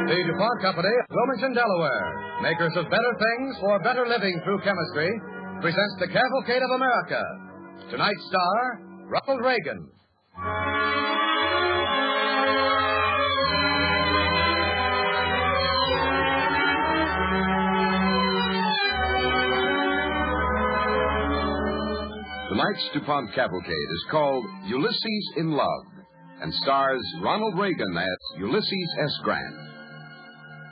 The DuPont Company of Wilmington, Delaware, makers of better things for better living through chemistry, presents the Cavalcade of America. Tonight's star, Ronald Reagan. Tonight's DuPont Cavalcade is called Ulysses in Love and stars Ronald Reagan as Ulysses S. Grant.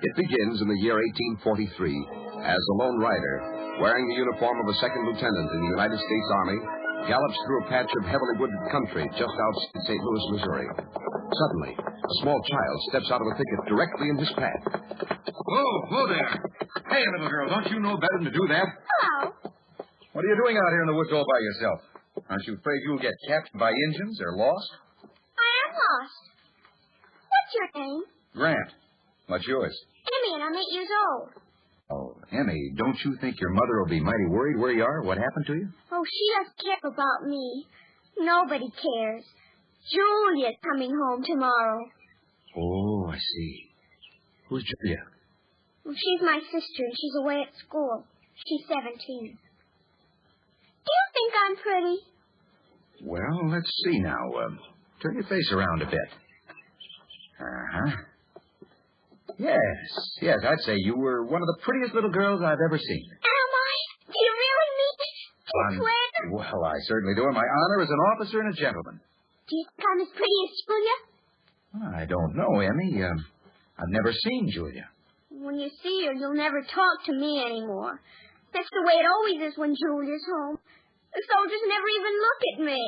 It begins in the year 1843 as a lone rider, wearing the uniform of a second lieutenant in the United States Army, gallops through a patch of heavily wooded country just outside St. Louis, Missouri. Suddenly, a small child steps out of a thicket directly in his path. Whoa there. Hey, little girl, don't you know better than to do that? Hello. What are you doing out here in the woods all by yourself? Aren't you afraid you'll get captured by Indians or lost? I am lost. What's your name? Grant. What's yours? Emmy, and I'm 8 years old. Oh, Emmy, don't you think your mother will be mighty worried where you are? What happened to you? Oh, she doesn't care about me. Nobody cares. Julia's coming home tomorrow. Oh, I see. Who's Julia? Well, she's my sister, and she's away at school. She's 17. Do you think I'm pretty? Well, let's see now. Turn your face around a bit. Uh-huh. Yes, I'd say you were one of the prettiest little girls I've ever seen. Am I? Do you really mean it? Do you swear? Well, I certainly do. In my honor as an officer and a gentleman. Do you think I'm as pretty as Julia? I don't know, Emmy. I've never seen Julia. When you see her, you'll never talk to me anymore. That's the way it always is when Julia's home. The soldiers never even look at me.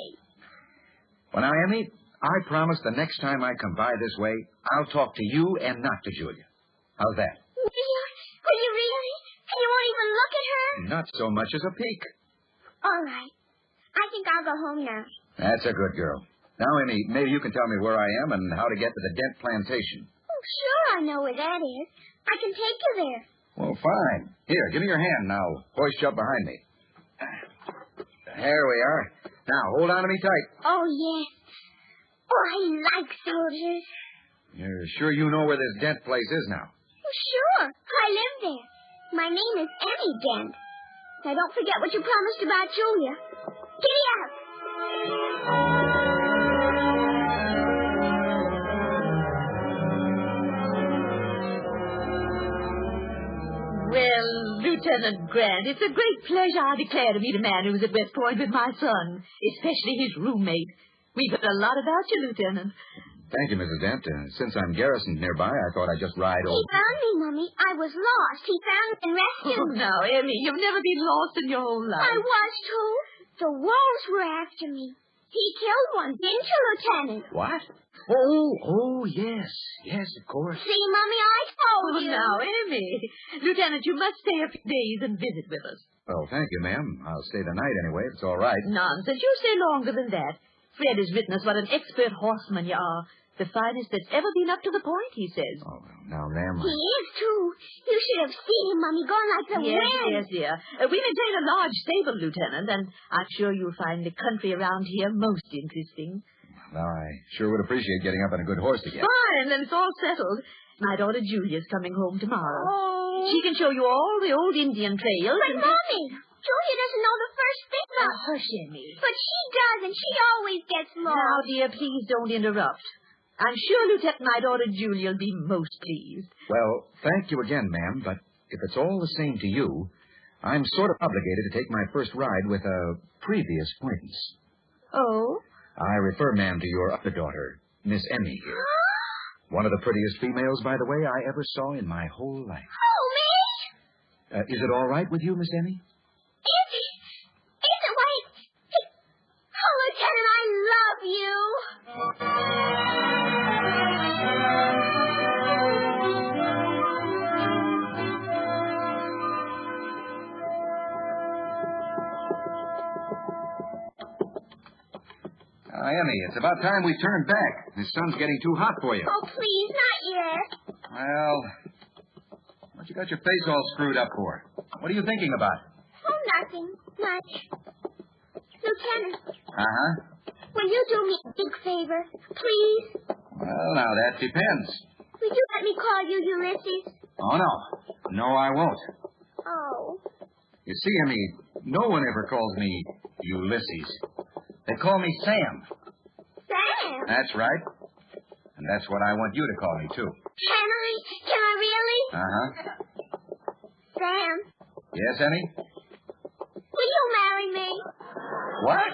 Well, now, Emmy, I promise the next time I come by this way, I'll talk to you and not to Julia. How's that? Will you really? And you won't even look at her? Not so much as a peek. All right. I think I'll go home now. That's a good girl. Now, Emmy, maybe you can tell me where I am and how to get to the Dent plantation. Oh, sure, I know where that is. I can take you there. Well, fine. Here, give me your hand now. Hoist you up behind me. There we are. Now, hold on to me tight. Oh, yes. Oh, I like soldiers. You're sure you know where this Dent place is now? Oh, sure. I live there. My name is Emmy Dent. Now, don't forget what you promised about Julia. Giddy up. Well, Lieutenant Grant, it's a great pleasure, I declare, to meet a man who was at West Point with my son, especially his roommate. We've heard a lot about you, Lieutenant. Thank you, Mrs. Dent. Since I'm garrisoned nearby, I thought I'd just ride over. He found me, Mummy. I was lost. He found me and rescued Oh, me. now, Emmy, you've never been lost in your whole life. I was, too. The wolves were after me. He killed one, didn't you, Lieutenant? What? Oh, yes. Yes, of course. See, Mummy, I told Oh, you. now, Emmy. Lieutenant, you must stay a few days and visit with us. Well, thank you, ma'am. I'll stay the night anyway, if it's all right. Nonsense. You stay longer than that. Fred has written us what an expert horseman you are. The finest that's ever been up to the point, he says. Oh, well, now, ma'am. He is, too. You should have seen him, Mummy, going like the Yes, wind. yes, dear. We maintain a large stable, Lieutenant, and I'm sure you'll find the country around here most interesting. Well, I sure would appreciate getting up on a good horse again. Fine, then it's all settled. My daughter Julia's coming home tomorrow. Oh. She can show you all the old Indian trails. But, Mommy, Julia doesn't know the first thing about... Hush, Emmy. But she does, and she always gets Now, lost. dear, please don't interrupt. I'm sure, Lieutenant, my daughter Julia will be most pleased. Well, thank you again, ma'am, but if it's all the same to you, I'm sort of obligated to take my first ride with a previous acquaintance. Oh? I refer, ma'am, to your other daughter, Miss Emmy here. One of the prettiest females, by the way, I ever saw in my whole life. Oh, me? Is it all right with you, Miss Emmy? Is it? Is it? Wait. Oh, Lieutenant, I love you. Emmy, it's about time we turned back. This sun's getting too hot for you. Oh, please, not yet. Well, what you got your face all screwed up for? What are you thinking about? Oh, Nothing much. Lieutenant, Uh-huh. will you do me a big favor, please? Well, now, that depends. Will you let me call you Ulysses? Oh, no. No, I won't. Oh. You see, Emmy, no one ever calls me Ulysses. They call me Sam. Sam? That's right. And that's what I want you to call me, too. Can I? Can I really? Uh-huh. Sam, Yes, Emmy? will you marry me? What?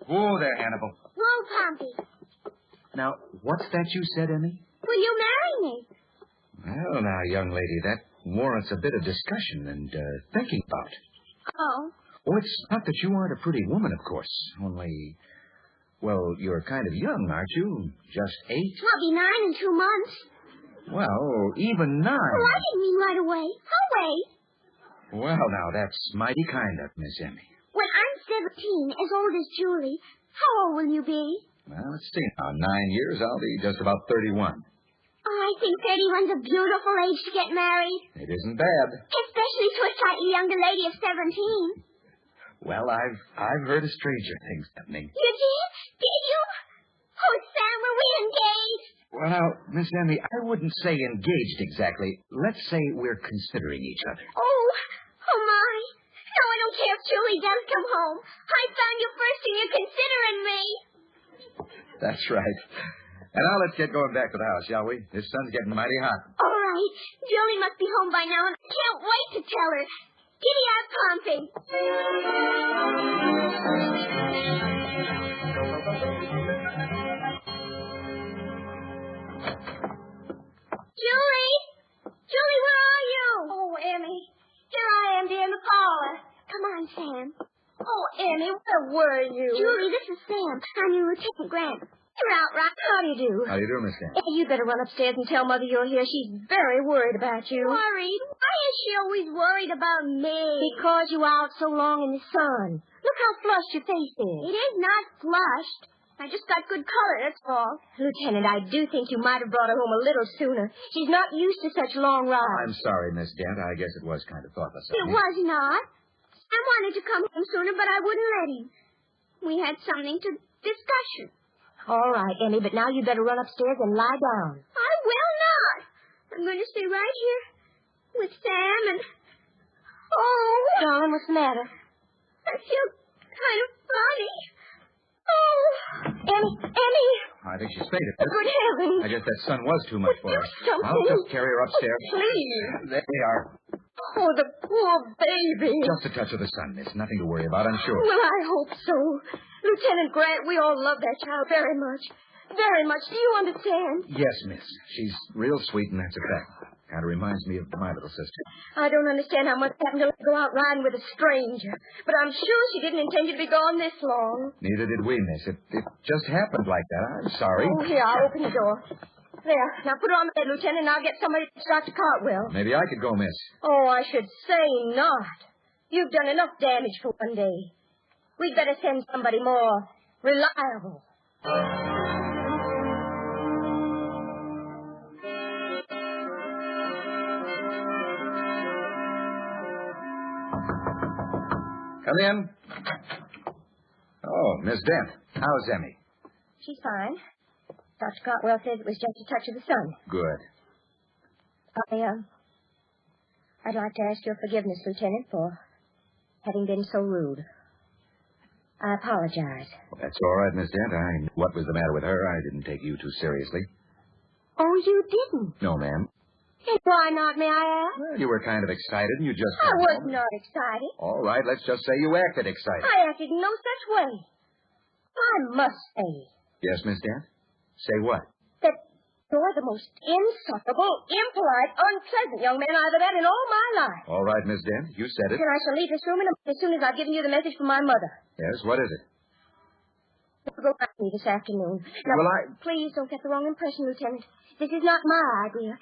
Whoa there, Hannibal. Whoa, Pompey. Now, what's that you said, Emmy? Will you marry me? Well, now, young lady, that warrants a bit of discussion and thinking about. Oh. Oh, it's not that you aren't a pretty woman, of course. Only, well, you're kind of young, aren't you? Just 8? I'll be 9 in 2 months. Well, even 9. Oh, I didn't mean right away. I'll wait. Well, now, that's mighty kind of Miss Emmy. When I'm 17, as old as Julie, how old will you be? Well, let's see now. 9 years, I'll be just about 31. Oh, I think 31's a beautiful age to get married. It isn't bad. Especially to a slightly younger lady of 17. Well, I've heard of stranger things happening. You did? Did you? Oh, Sam, were we engaged? Well, now, Miss Emmy, I wouldn't say engaged exactly. Let's say we're considering each other. Oh my. No, I don't care if Julie does come home. I found you first and you're considering me. That's right. And now let's get going back to the house, shall we? This sun's getting mighty hot. All right. Julie must be home by now, and I can't wait to tell her. Giddy up, Pompey. Julie! Julie, where are you? Oh, Emmy. Here I am, dear, in the parlor. Come on, Sam. Oh, Emmy, where were you? Julie, this is Sam. I'm your Lieutenant Grant. You're out, right? How do you do? How do you do, Miss Emmy? You'd better run upstairs and tell Mother you're here. She's very worried about you. Worried? Why is she always worried about me? Because you were out so long in the sun. Look how flushed your face is. It is not flushed. I just got good color, that's all. Lieutenant, I do think you might have brought her home a little sooner. She's not used to such long rides. I'm sorry, Miss Dent. I guess it was kind of thoughtless of It me. was not. Sam wanted to come home sooner, but I wouldn't let him. We had something to discussion. All right, Emmy, but now you'd better run upstairs and lie down. I will not. I'm going to stay right here with Sam and... Oh! Darling, what's the matter? I feel kind of funny. Oh! Emmy! I think she's fainted. Good heavens! I guess that sun was too much for her. Do something. I'll just carry her upstairs. Oh, please. There we are. Oh, the poor baby. Just a touch of the sun, miss. Nothing to worry about, I'm sure. Well, I hope so. Lieutenant Grant, we all love that child very much. Very much. Do you understand? Yes, miss. She's real sweet, and that's a fact. Kind of reminds me of my little sister. I don't understand how much happened to let her go out riding with a stranger. But I'm sure she didn't intend you to be gone this long. Neither did we, miss. It just happened like that. I'm sorry. Oh, here, I'll open the door. There. Now put her on the bed, Lieutenant, and I'll get somebody to Dr. Cartwell. Maybe I could go, miss. Oh, I should say not. You've done enough damage for one day. We'd better send somebody more reliable. Come in. Oh, Miss Dent. How's Emmy? She's fine. Dr. Cartwell says it was just a touch of the sun. Good. I'd like to ask your forgiveness, Lieutenant, for having been so rude. I apologize. Well, that's all right, Miss Dent. I knew what was the matter with her. I didn't take you too seriously. Oh, you didn't? No, ma'am. And why not, may I ask? Well, you were kind of excited, and you just... I was not excited. All right, let's just say you acted excited. I acted in no such way. I must say Yes, Miss Dent? Say what? that you're the most insufferable, impolite, unpleasant young man I've ever met in all my life. All right, Miss Dent. You said it. And I shall leave this room as soon as I've given you the message from my mother. Yes, what is it? You'll go back to me this afternoon. Now, Well, please don't get the wrong impression, Lieutenant. This is not my idea.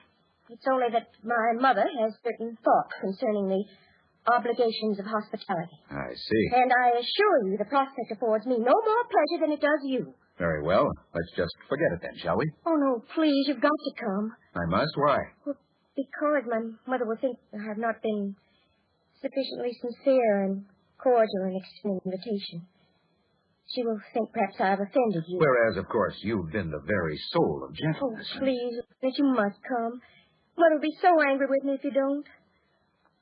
It's only that my mother has certain thoughts concerning the obligations of hospitality. I see. And I assure you the prospect affords me no more pleasure than it does you. Very well. Let's just forget it then, shall we? Oh, no, please, you've got to come. I must? Why? Well, because my mother will think I have not been sufficiently sincere and cordial in extending an invitation. She will think perhaps I have offended you. Whereas, of course, you've been the very soul of Oh, gentleness. please, that you must come. Mother will be so angry with me if you don't.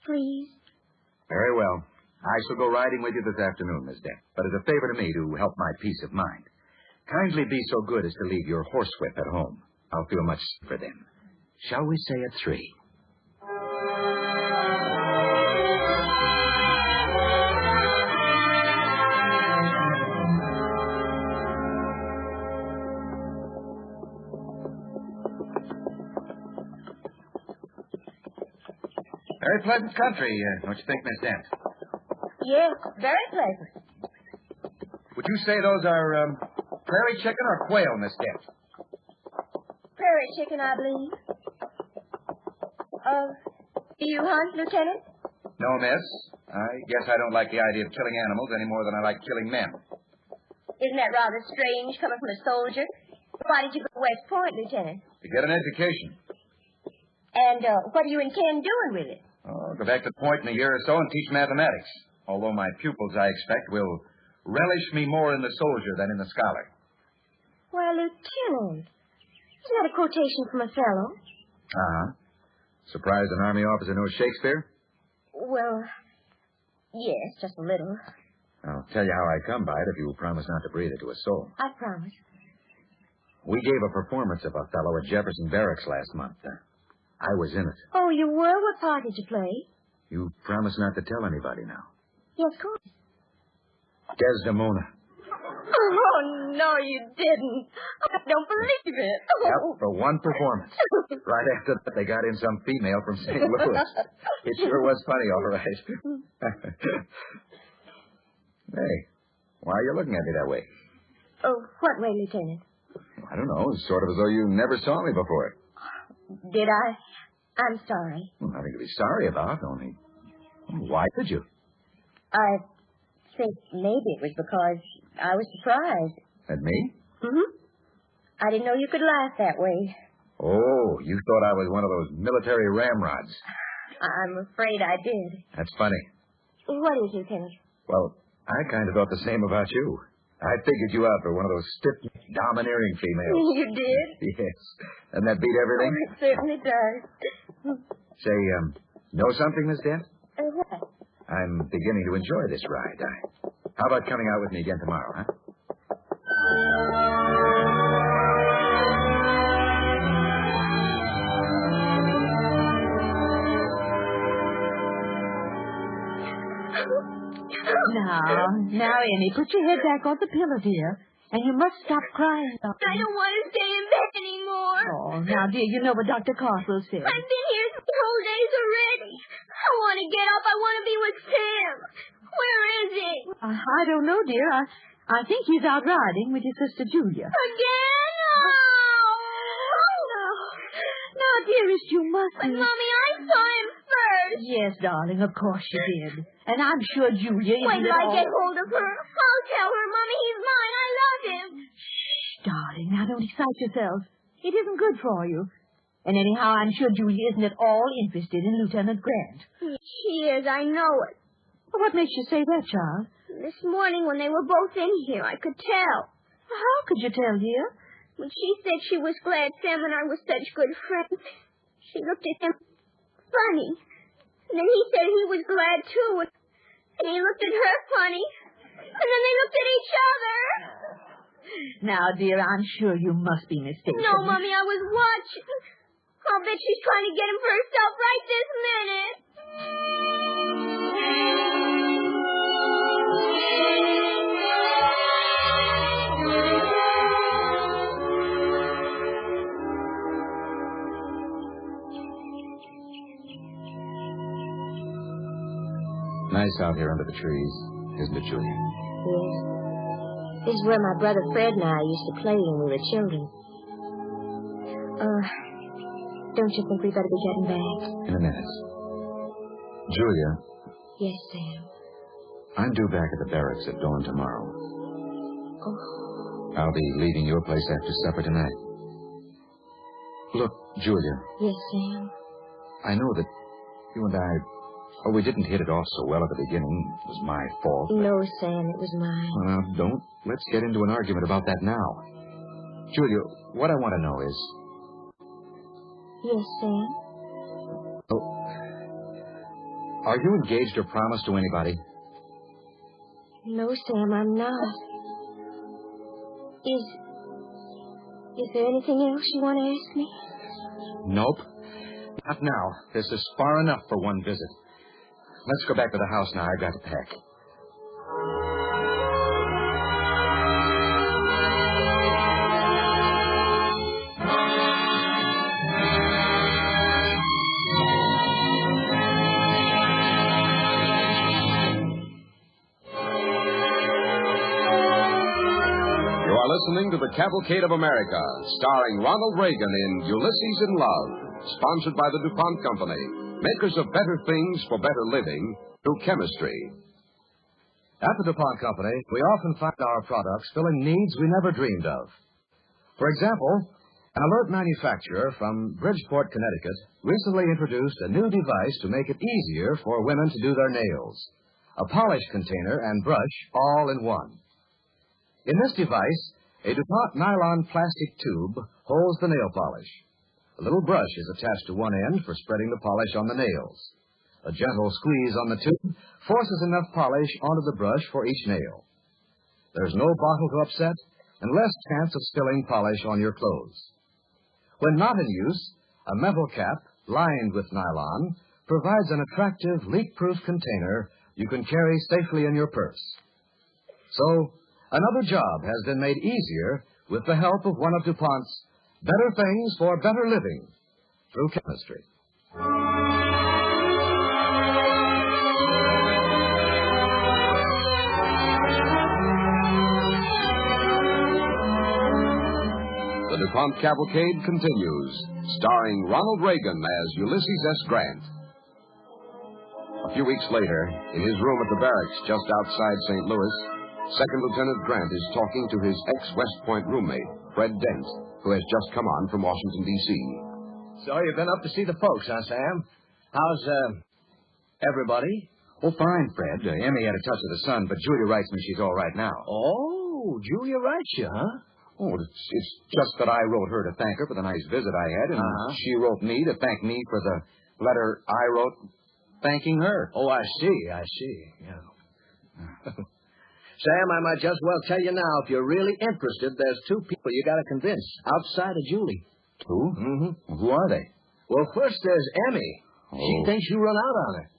Please. Very well. I shall go riding with you this afternoon, Miss Dent, but as a favor to me to help my peace of mind. Kindly be so good as to leave your horsewhip at home. I'll feel much safer then. Shall we say at 3? Very pleasant country, don't you think, Miss Dent? Yes, very pleasant. Would you say those are prairie chicken or quail, Miss Dent? Prairie chicken, I believe. Do you hunt, Lieutenant? No, miss. I guess I don't like the idea of killing animals any more than I like killing men. Isn't that rather strange coming from a soldier? Why did you go to West Point, Lieutenant? To get an education. And what do you intend doing with it? Oh, go back to Point in a year or so and teach mathematics. Although my pupils, I expect, will relish me more in the soldier than in the scholar. Why, Lieutenant, isn't that a quotation from a fellow? Uh-huh. Surprised an Army officer knows Shakespeare? Well, yes, just a little. I'll tell you how I come by it if you promise not to breathe it to a soul. I promise. We gave a performance of Othello at Jefferson Barracks last month. I was in it. Oh, you were? What part did you play? You promise not to tell anybody now. Yes, of course. Desdemona. Oh, no, you didn't. I don't believe it. Yep, for one performance. Right after that, they got in some female from St. Louis. It sure was funny, all right. Hey, why are you looking at me that way? Oh, what way, Lieutenant? I don't know. It's sort of as though you never saw me before. Did I? I'm sorry. Well, nothing to be sorry about, only... Why did you? I think maybe it was because I was surprised. At me? Mm-hmm. I didn't know you could laugh that way. Oh, you thought I was one of those military ramrods. I'm afraid I did. That's funny. What is, Lieutenant? Well, I kind of thought the same about you. I figured you out for one of those stiff, domineering females. You did? Yes. And that beat everything? Oh, it certainly does. Say, know something, Miss Dent? What? I'm beginning to enjoy this ride. How about coming out with me again tomorrow, huh? Now, Annie, put your head back on the pillow, dear. And you must stop crying. I don't want to stay in bed anymore. Oh, now, dear, you know what Dr. Carswell said. I've been here 3 whole days already. I want to get up. I want to be with Sam. Where is he? I don't know, dear. I think he's out riding with your sister Julia. Again? Oh, no. Now, dearest, you must... But, Mommy, I saw him first. Yes, darling, of course you did. And I'm sure Julia isn't Wait till at I all... get hold of her. I'll tell her, Mommy, he's mine. I love him. Shh, darling, now don't excite yourself. It isn't good for you. And anyhow, I'm sure Julia isn't at all interested in Lieutenant Grant. She is. I know it. Well, what makes you say that, child? This morning when they were both in here, I could tell. How could you tell, dear? When she said she was glad Sam and I were such good friends, she looked at him funny. And then he said he was glad, too. And he looked at her funny. And then they looked at each other. Now, dear, I'm sure you must be mistaken. No, Mommy, I was watching. I'll bet she's trying to get him for herself right this minute. Nice out here under the trees, isn't it, Julia? Yes. This is where my brother Fred and I used to play when we were children. Don't you think we better be getting back? In a minute. Julia. Yes, Sam. I'm due back at the barracks at dawn tomorrow. Oh. I'll be leaving your place after supper tonight. Look, Julia. Yes, Sam. I know that you and I Oh, we didn't hit it off so well at the beginning. It was my fault. No, Sam, it was mine. Well, now, don't. Let's get into an argument about that now. Julia, what I want to know is... Yes, Sam? Oh, are you engaged or promised to anybody? No, Sam, I'm not. Is there anything else you want to ask me? Nope. Not now. This is far enough for one visit. Let's go back to the house now. I've got to pack. Listening to the Cavalcade of America, starring Ronald Reagan in Ulysses in Love, sponsored by the DuPont Company, makers of better things for better living through chemistry. At the DuPont Company, we often find our products filling needs we never dreamed of. For example, an alert manufacturer from Bridgeport, Connecticut, recently introduced a new device to make it easier for women to do their nails. A polish container and brush all in one. In this device, a DuPont nylon plastic tube holds the nail polish. A little brush is attached to one end for spreading the polish on the nails. A gentle squeeze on the tube forces enough polish onto the brush for each nail. There's no bottle to upset and less chance of spilling polish on your clothes. When not in use, a metal cap lined with nylon provides an attractive leak-proof container you can carry safely in your purse. So, another job has been made easier with the help of one of DuPont's better things for better living through chemistry. The DuPont Cavalcade continues, starring Ronald Reagan as Ulysses S. Grant. A few weeks later, in his room at the barracks just outside St. Louis, Second Lieutenant Grant is talking to his ex-West Point roommate, Fred Dent, who has just come on from Washington, D.C. So you've been up to see the folks, huh, Sam? How's, everybody? Oh, fine, Fred. Emmy had a touch of the sun, but Julia writes me she's all right now. Oh, Julia writes you, huh? Oh, it's just that I wrote her to thank her for the nice visit I had, and she wrote me to thank me for the letter I wrote thanking her. Oh, I see, yeah. Sam, I might just well tell you now, if you're really interested, there's two people you got to convince outside of Julie. Two? Mm-hmm. Who are they? Well, first there's Emmy. Oh. She thinks you run out on her.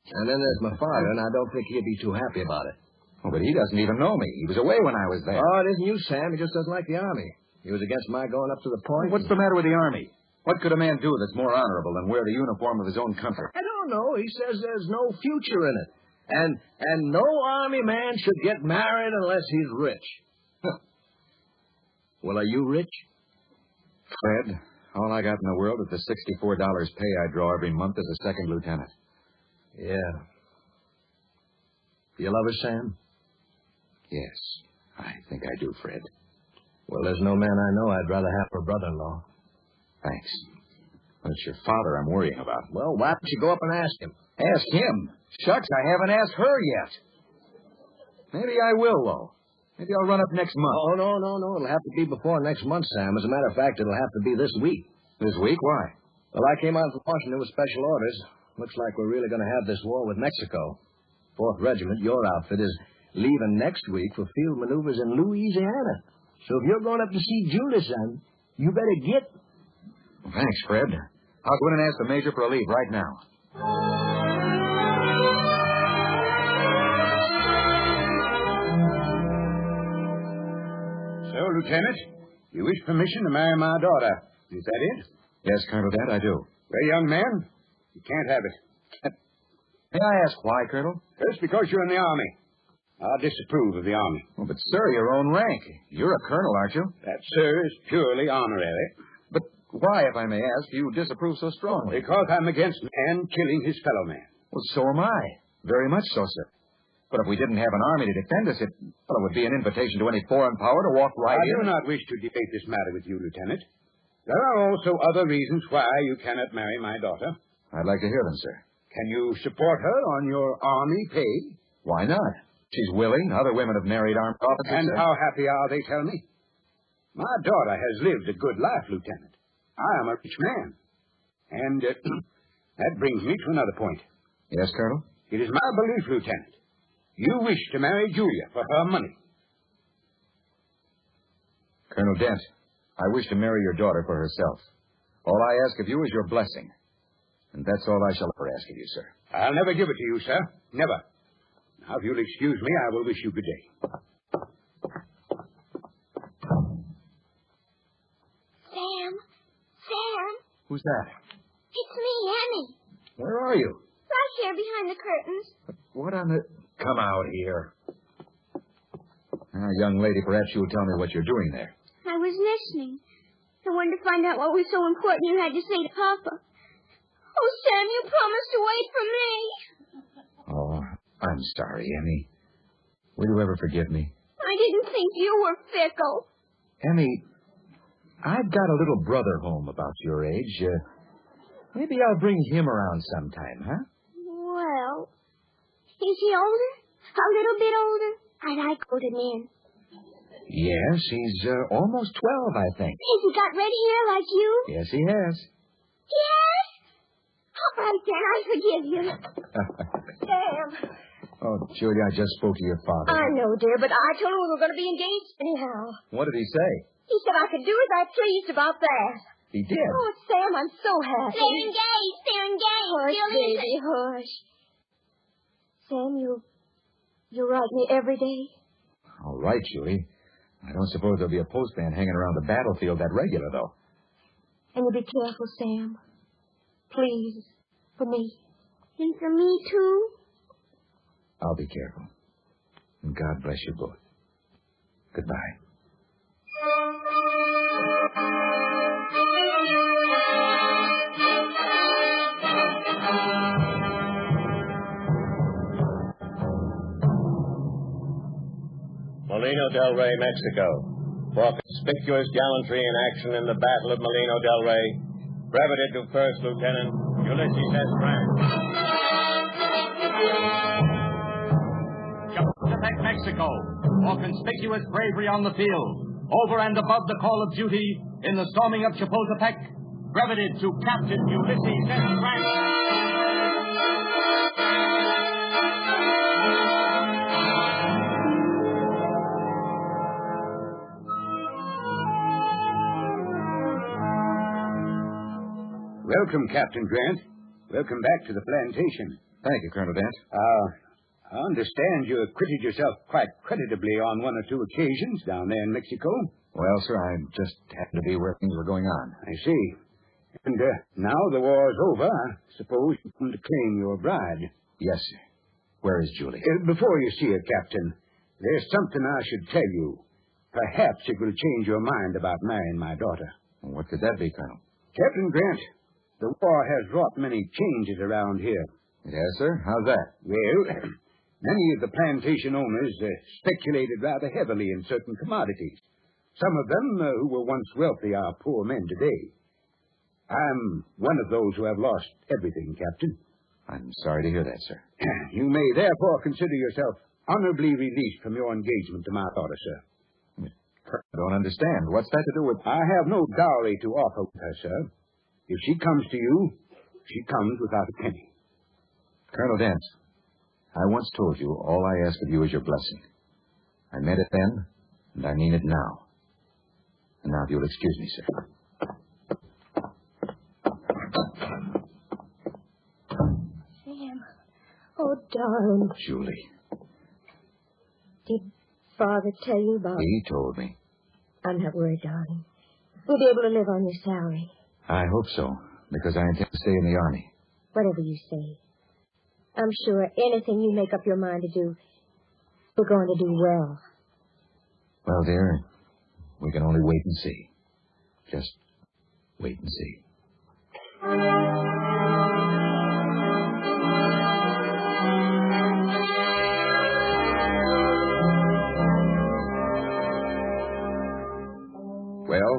And then there's my father, and I don't think he'd be too happy about it. Oh, but he doesn't even know me. He was away when I was there. Oh, it isn't you, Sam. He just doesn't like the Army. He was against my going up to the point. What's the matter with the Army? What could a man do that's more honorable than wear the uniform of his own country? I don't know. He says there's no future in it. And no Army man should get married unless he's rich. Well, are you rich? Fred, all I got in the world is the $64 pay I draw every month as a second lieutenant. Yeah. Do you love her, Sam? Yes, I think I do, Fred. Well, there's no man I know I'd rather have for brother-in-law. Thanks. But it's your father I'm worrying about. Well, why don't you go up and ask him? Ask him? Shucks, I haven't asked her yet. Maybe I will, though. Maybe I'll run up next month. Oh, no. It'll have to be before next month, Sam. As a matter of fact, it'll have to be this week. This week? Why? Well, I came out from Washington with special orders. Looks like we're really going to have this war with Mexico. 4th Regiment, your outfit, is leaving next week for field maneuvers in Louisiana. So if you're going up to see Julie, son, you better get... Well, thanks, Fred. I'll go in and ask the Major for a leave right now. So, Lieutenant, you wish permission to marry my daughter. Is that it? Yes, Colonel, that I do. Well, young man, you can't have it. May I ask why, Colonel? Just because you're in the Army. I disapprove of the Army. Well, but, sir, your own rank. You're a colonel, aren't you? That, sir, is purely honorary. But why, if I may ask, do you disapprove so strongly? Because I'm against man killing his fellow man. Well, so am I. Very much so, sir. But if we didn't have an army to defend us, it would be an invitation to any foreign power to walk right in. I do not wish to debate this matter with you, Lieutenant. There are also other reasons why you cannot marry my daughter. I'd like to hear them, sir. Can you support her on your army pay? Why not? She's willing. Other women have married armed officers. And how happy are they, tell me? My daughter has lived a good life, Lieutenant. I am a rich man. And that brings me to another point. Yes, Colonel? It is my belief, Lieutenant, you wish to marry Julia for her money. Colonel Dent, I wish to marry your daughter for herself. All I ask of you is your blessing. And that's all I shall ever ask of you, sir. I'll never give it to you, sir. Never. Now, if you'll excuse me, I will wish you good day. Sam, Who's that? it's me, Annie. Where are you? Right here behind the curtains. What on the... Come out here. Now, young lady, perhaps you'll tell me what you're doing there. I was listening. I wanted to find out what was so important you had to say to Papa. Oh, Sam, you promised to wait for me. Oh, I'm sorry, Emmy. Will you ever forgive me? I didn't think you were fickle. Emmy, I've got a little brother home about your age. Maybe I'll bring him around sometime, huh? Well, is he older? A little bit older? I like older men. Yes, he's almost 12, I think. Has he got red hair like you? Yes, he has. Yes? All right, then, I forgive you. Sam. Oh, Julia, I just spoke to your father. I know, dear, but I told him we were going to be engaged anyhow. What did he say? He said I could do as I pleased about that. He did? Oh, Sam, I'm so happy. They're engaged. Hush, baby, hush. Sam, you write me every day? All right, Julie. I don't suppose there'll be a postman hanging around the battlefield that regular, though. And you be careful, Sam. Please, for me. And for me, too? I'll be careful. And God bless you both. Goodbye. Molino del Rey, Mexico. For conspicuous gallantry in action in the Battle of Molino del Rey, breveted to First Lieutenant Ulysses S. Grant. Chapultepec, Mexico. For conspicuous bravery on the field, over and above the call of duty in the storming of Chapultepec, breveted to Captain Ulysses S. Grant. Welcome, Captain Grant. Welcome back to the plantation. Thank you, Colonel Dent. I understand you acquitted yourself quite creditably on one or two occasions down there in Mexico. Well, sir, I just happened to be where things were going on. I see. And now the war's over, I suppose you come to claim your bride. Yes, sir. Where is Julie? Before you see her, Captain, there's something I should tell you. Perhaps it will change your mind about marrying my daughter. What could that be, Colonel? Captain Grant, the war has wrought many changes around here. It has, sir? How's that? Well, many of the plantation owners speculated rather heavily in certain commodities. Some of them who were once wealthy are poor men today. I'm one of those who have lost everything, Captain. I'm sorry to hear that, sir. You may therefore consider yourself honorably released from your engagement to my daughter, sir. I don't understand. What's that to do with... I have no dowry to offer her, sir. If she comes to you, she comes without a penny. Colonel Dent, I once told you all I ask of you is your blessing. I meant it then, and I mean it now. And now if you'll excuse me, sir. Sam. Oh, darling. Julie. Did Father tell you about... He told me. I'm not worried, darling. We'll be able to live on your salary. I hope so, because I intend to stay in the Army. Whatever you say. I'm sure anything you make up your mind to do, you're going to do well. Well, dear, we can only wait and see. Just wait and see. Well,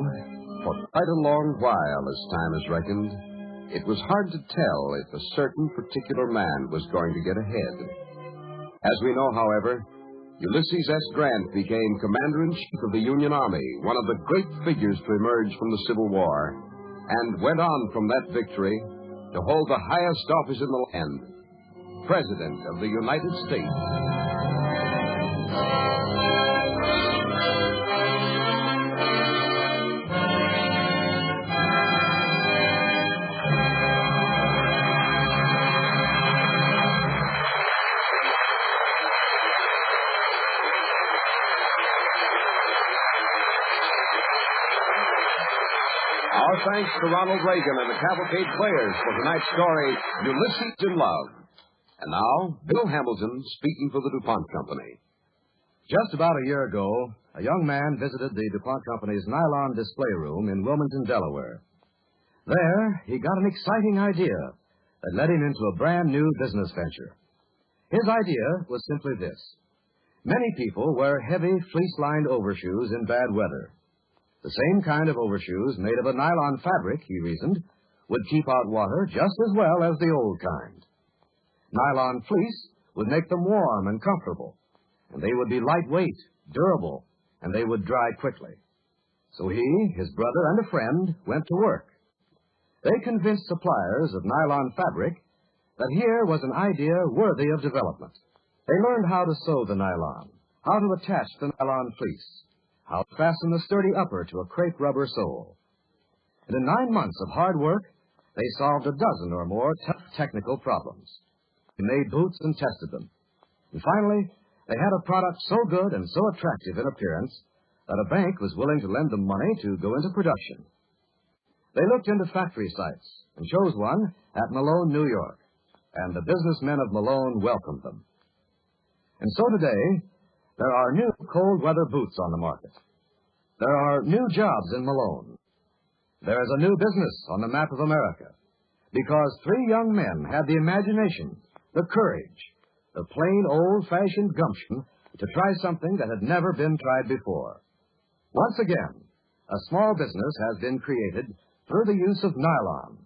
for quite a long while, as time is reckoned, it was hard to tell if a certain particular man was going to get ahead. As we know, however, Ulysses S. Grant became Commander-in-Chief of the Union Army, one of the great figures to emerge from the Civil War, and went on from that victory to hold the highest office in the land, President of the United States. Our thanks to Ronald Reagan and the Cavalcade players for tonight's story, Ulysses in Love. And now, Bill Hamilton speaking for the DuPont Company. Just about a year ago, a young man visited the DuPont Company's nylon display room in Wilmington, Delaware. There, he got an exciting idea that led him into a brand new business venture. His idea was simply this. Many people wear heavy, fleece-lined overshoes in bad weather. The same kind of overshoes, made of a nylon fabric, he reasoned, would keep out water just as well as the old kind. Nylon fleece would make them warm and comfortable, and they would be lightweight, durable, and they would dry quickly. So he, his brother, and a friend went to work. They convinced suppliers of nylon fabric that here was an idea worthy of development. They learned how to sew the nylon, how to attach the nylon fleece, how to fasten the sturdy upper to a crepe rubber sole. And in 9 months of hard work, they solved a dozen or more tough technical problems. They made boots and tested them. And finally, they had a product so good and so attractive in appearance that a bank was willing to lend them money to go into production. They looked into factory sites and chose one at Malone, New York, and the businessmen of Malone welcomed them. And so today, there are new cold-weather boots on the market. There are new jobs in Malone. There is a new business on the map of America because 3 young men had the imagination, the courage, the plain old-fashioned gumption to try something that had never been tried before. Once again, a small business has been created through the use of nylon,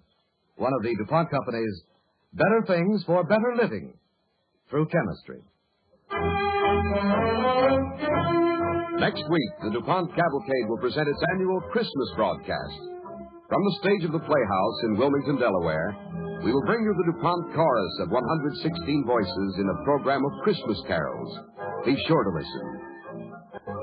one of the DuPont Company's better things for better living through chemistry. Next week, the DuPont Cavalcade will present its annual Christmas broadcast. From the stage of the Playhouse in Wilmington, Delaware, we will bring you the DuPont chorus of 116 voices in a program of Christmas carols. Be sure to listen.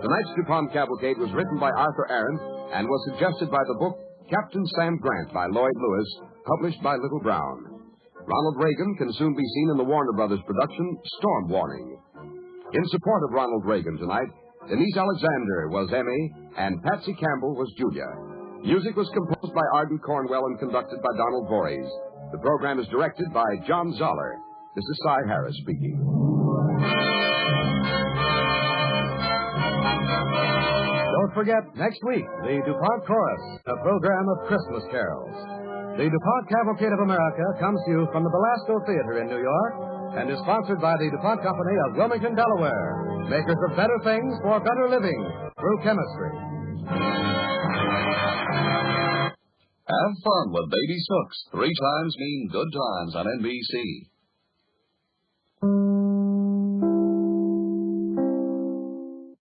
Tonight's DuPont Cavalcade was written by Arthur Arendt and was suggested by the book Captain Sam Grant by Lloyd Lewis, published by Little Brown. Ronald Reagan can soon be seen in the Warner Brothers production, Storm Warning. In support of Ronald Reagan tonight, Denise Alexander was Emmy, and Patsy Campbell was Julia. Music was composed by Arden Cornwell and conducted by Donald Voorhees. The program is directed by John Zoller. This is Cy Harris speaking. Don't forget, next week, the DuPont Chorus, a program of Christmas carols. The DuPont Cavalcade of America comes to you from the Belasco Theater in New York and is sponsored by the DuPont Company of Wilmington, Delaware, makers of better things for better living through chemistry. Have fun with Baby Snooks. 3 times mean good times on NBC.